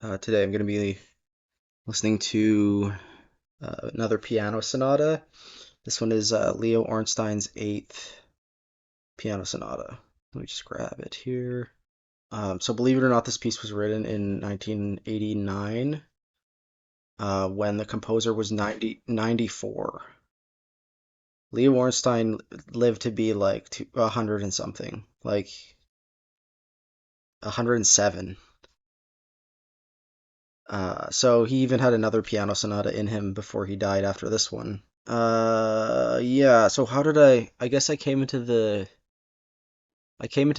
Today I'm going to be listening to another piano sonata. This one is Leo Ornstein's eighth piano sonata. Let me just grab it here. So believe it or not, this piece was written in 1989 when the composer was 94. Leo Ornstein lived to be like 100 and something, like 107. So he even had another piano sonata in him before he died after this one. Yeah, so how did I guess I came into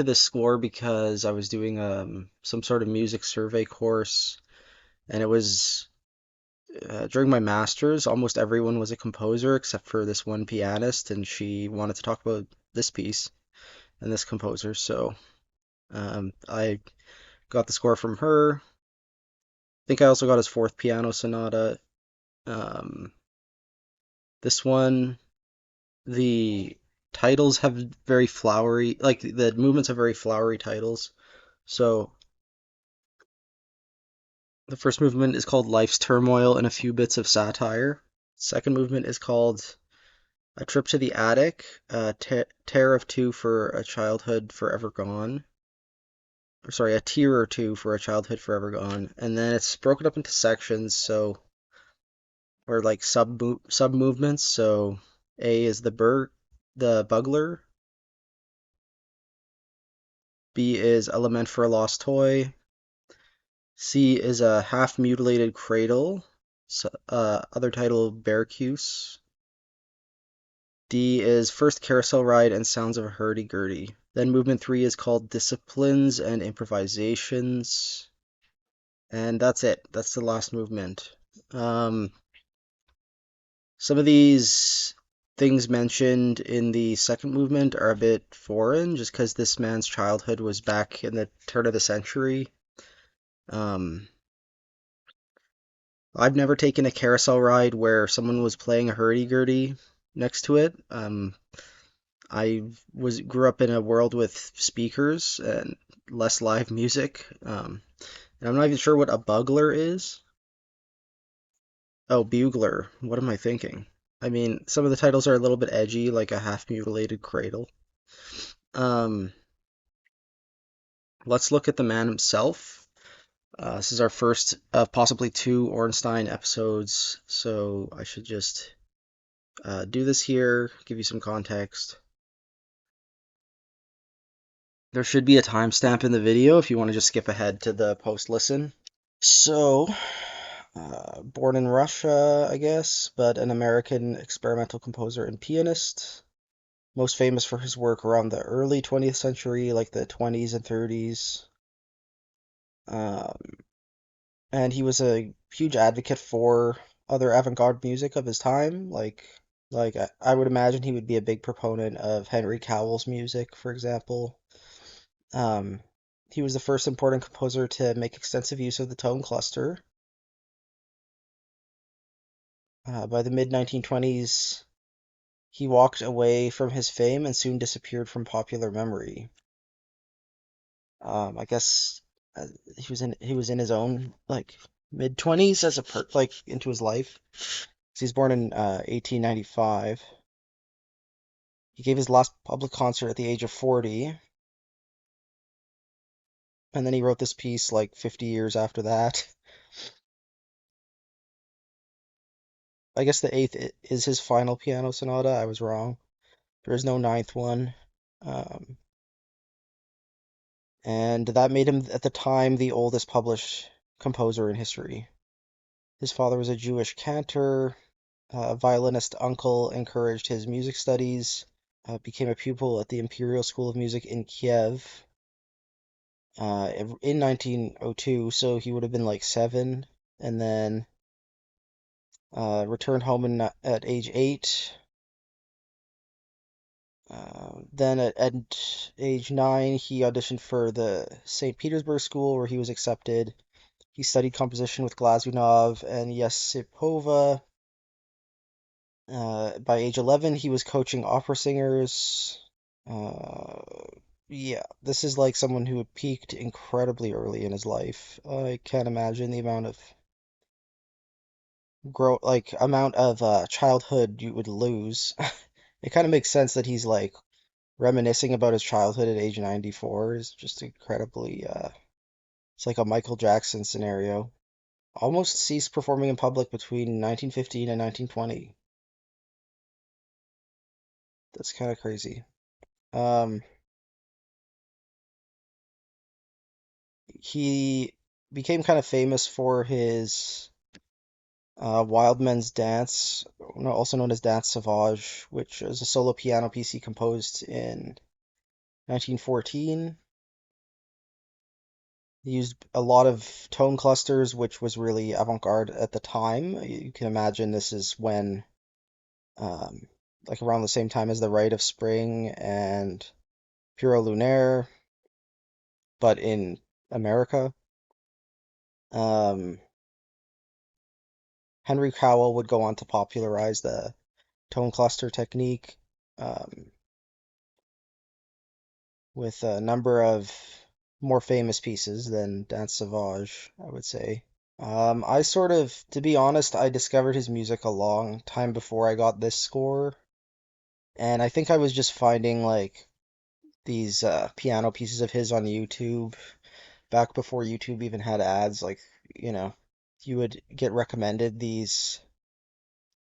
this score because I was doing some sort of music survey course, and it was during my master's. Almost everyone was a composer except for this one pianist, and she wanted to talk about this piece and this composer, so I got the score from her. I think I also got his fourth piano sonata. Um, this one, the titles have very flowery, like the movements have very flowery titles. So the first movement is called Life's Turmoil and a Few Bits of Satire. Second movement is called A Trip to the Attic, Tear of Two for a Childhood Forever Gone. Or sorry, a tear or two for a childhood forever gone. And then it's broken up into sections, so or like sub movements. So A is the bugler. B is a lament for a lost toy. C is a half mutilated cradle. So, other title Bearcuse. D is first carousel ride and sounds of a hurdy-gurdy. Then movement 3 is called disciplines and improvisations. And that's it. That's the last movement. Um, some of these things mentioned in the second movement are a bit foreign just because this man's childhood was back in the turn of the century. Um, I've never taken a carousel ride where someone was playing a hurdy-gurdy next to it. I grew up in a world with speakers and less live music. And I'm not even sure what a bugler is. Oh, bugler. What am I thinking? I mean, some of the titles are a little bit edgy, like a half-mutilated cradle. Um, let's look at the man himself. This is our first of possibly two Ornstein episodes, so I should just do this here, give you some context. There should be a timestamp in the video if you want to just skip ahead to the post listen. So, born in Russia, I guess, but an American experimental composer and pianist. Most famous for his work around the early 20th century, like the 20s and 30s. Um, and he was a huge advocate for other avant-garde music of his time, like I would imagine he would be a big proponent of Henry Cowell's music, for example. Um, he was the first important composer to make extensive use of the tone cluster. By the mid 1920s, he walked away from his fame and soon disappeared from popular memory. I guess he was in his own like mid 20s as like into his life. He was born in 1895. He gave his last public concert at the age of 40, and then he wrote this piece like 50 years after that. I guess the eighth is his final piano sonata. I was wrong. There is no ninth one. Um, and that made him, at the time, the oldest published composer in history. His father was a Jewish cantor. A violinist uncle encouraged his music studies, became a pupil at the Imperial School of Music in Kiev in 1902, so he would have been like 7, and then returned home at age 8. Then at age 9, he auditioned for the St. Petersburg School where he was accepted. He studied composition with Glazunov and Yesipova. By age 11, he was coaching opera singers. Uh, Yeah, this is like someone who had peaked incredibly early in his life. I can't imagine the amount of childhood you would lose. It kind of makes sense that he's like reminiscing about his childhood at age 94 is just incredibly it's like a Michael Jackson scenario. Almost ceased performing in public between 1915 and 1920. That's kind of crazy. Um, he became kind of famous for his Wild Men's Dance, also known as Dance Sauvage, which is a solo piano piece he composed in 1914. He used a lot of tone clusters, which was really avant-garde at the time. You can imagine this is when, um, like around the same time as The Rite of Spring and Puro Lunaire, but in America. Um, Henry Cowell would go on to popularize the tone cluster technique um, with a number of more famous pieces than Dance Sauvage, I would say. To be honest, I discovered his music a long time before I got this score, and I think I was just finding like these piano pieces of his on YouTube back before YouTube even had ads. Like, you know, you would get recommended these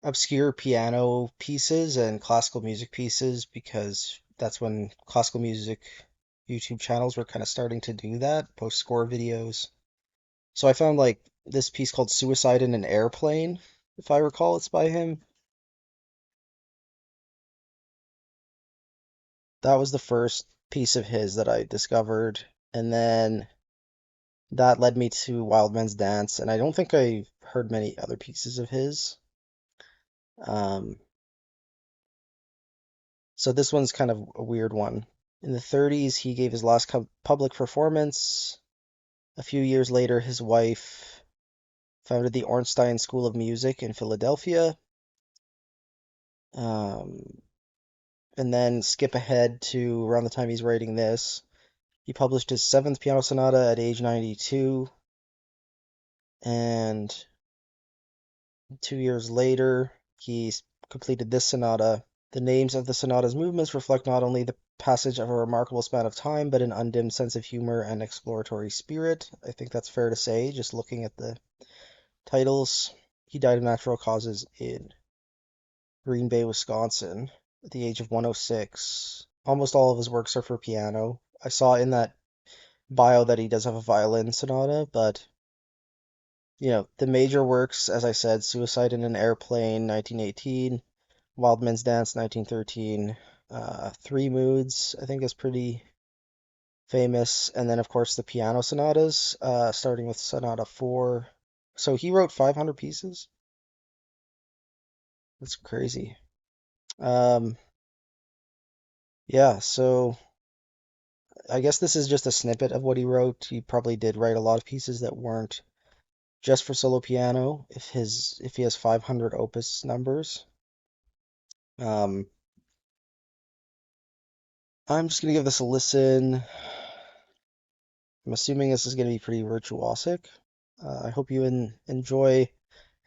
obscure piano pieces and classical music pieces because that's when classical music YouTube channels were kind of starting to do that, post score videos. So I found like this piece called Suicide in an Airplane, if I recall, it's by him. That was the first piece of his that I discovered. And then that led me to Wild Man's Dance. And I don't think I heard many other pieces of his. Um, so this one's kind of a weird one. In the 30s, he gave his last public performance. A few years later, his wife founded the Ornstein School of Music in Philadelphia. Um, and then skip ahead to around the time he's writing this. He published his seventh piano sonata at age 92, and 2 years later, he completed this sonata. The names of the sonata's movements reflect not only the passage of a remarkable span of time, but an undimmed sense of humor and exploratory spirit. I think that's fair to say, just looking at the titles. He died of natural causes in Green Bay, Wisconsin, at the age of 106. Almost all of his works are for piano. I saw in that bio that he does have a violin sonata, but the major works, as I said, Suicide in an Airplane, 1918, Wild Men's Dance, 1913, Three Moods, I think is pretty famous, and then of course the piano sonatas, starting with Sonata 4. So he wrote 500 pieces. That's crazy. Um, yeah, so I guess this is just a snippet of what he wrote. He probably did write a lot of pieces that weren't just for solo piano, if he has 500 opus numbers. Um, I'm just gonna give this a listen. I'm assuming this is gonna be pretty virtuosic. I hope you enjoy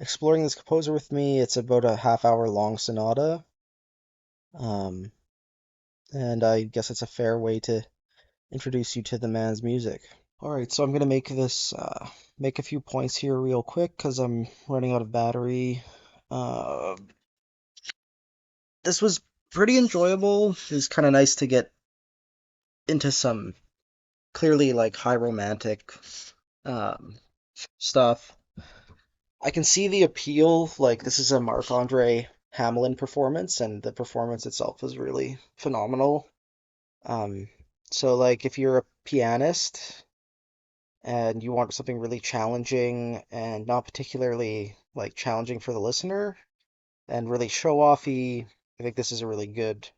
exploring this composer with me. It's about a half-hour long sonata, um, and I guess it's a fair way to introduce you to the man's music. All right, so I'm gonna make a few points here real quick because I'm running out of battery. Uh, this was pretty enjoyable. It's kind of nice to get into some clearly like high romantic um, stuff. I can see the appeal. Like this is a Marc-Andre Hamelin performance, and the performance itself is really phenomenal. Um, so like if you're a pianist and you want something really challenging and not particularly like challenging for the listener and really show offy, I think this is a really good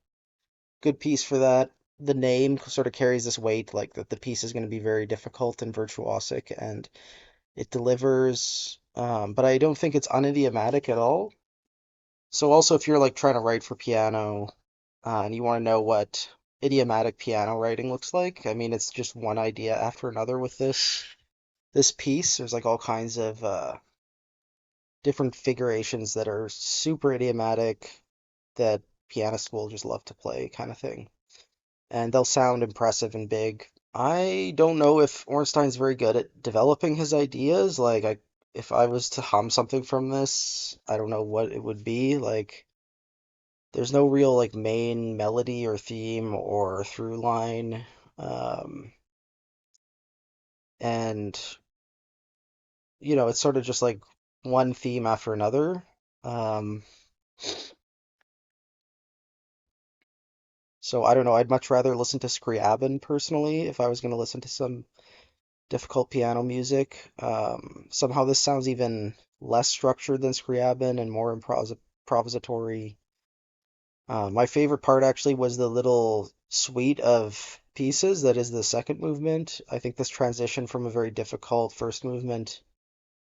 piece for that. The name sort of carries this weight, like that the piece is going to be very difficult and virtuosic, and it delivers. But I don't think it's unidiomatic at all. So also, if you're like trying to write for piano, and you want to know what idiomatic piano writing looks like. I mean, it's just one idea after another with this piece. There's like all kinds of different figurations that are super idiomatic that pianists will just love to play, kind of thing. And they'll sound impressive and big. I don't know if Ornstein's very good at developing his ideas. If I was to hum something from this, I don't know what it would be. Like, there's no real like main melody or theme or through line. Um, and it's sort of just like one theme after another. Um, so I don't know. I'd much rather listen to Scriabin personally if I was going to listen to some difficult piano music. Somehow this sounds even less structured than Scriabin and more improvisatory. My favorite part actually was the little suite of pieces that is the second movement. I think this transition from a very difficult first movement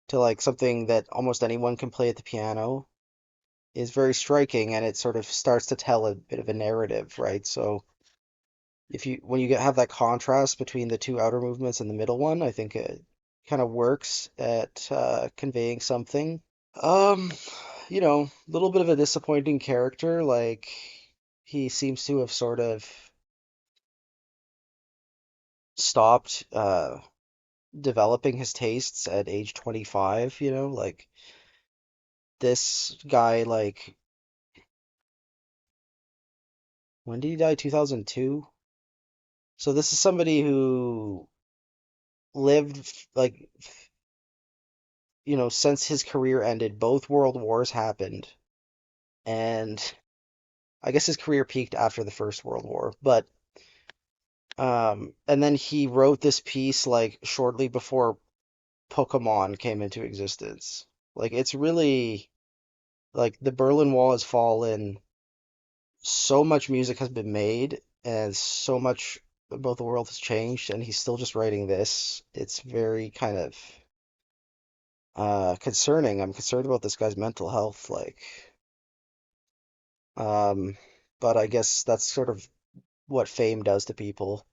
to like something that almost anyone can play at the piano is very striking, and it sort of starts to tell a bit of a narrative, right? So if you when you have that contrast between the two outer movements and the middle one, I think it kind of works at conveying something. A little bit of a disappointing character. Like he seems to have sort of stopped developing his tastes at age 25, like this guy, like when did he die? 2002. So this is somebody who lived like since his career ended, both world wars happened, and I guess his career peaked after the First World War. But and then he wrote this piece like shortly before Pokemon came into existence. Like it's really like the Berlin Wall has fallen, so much music has been made, and so much about the world has changed, and he's still just writing this. It's very kind of concerning. I'm concerned about this guy's mental health, like um but I guess that's sort of what fame does to people.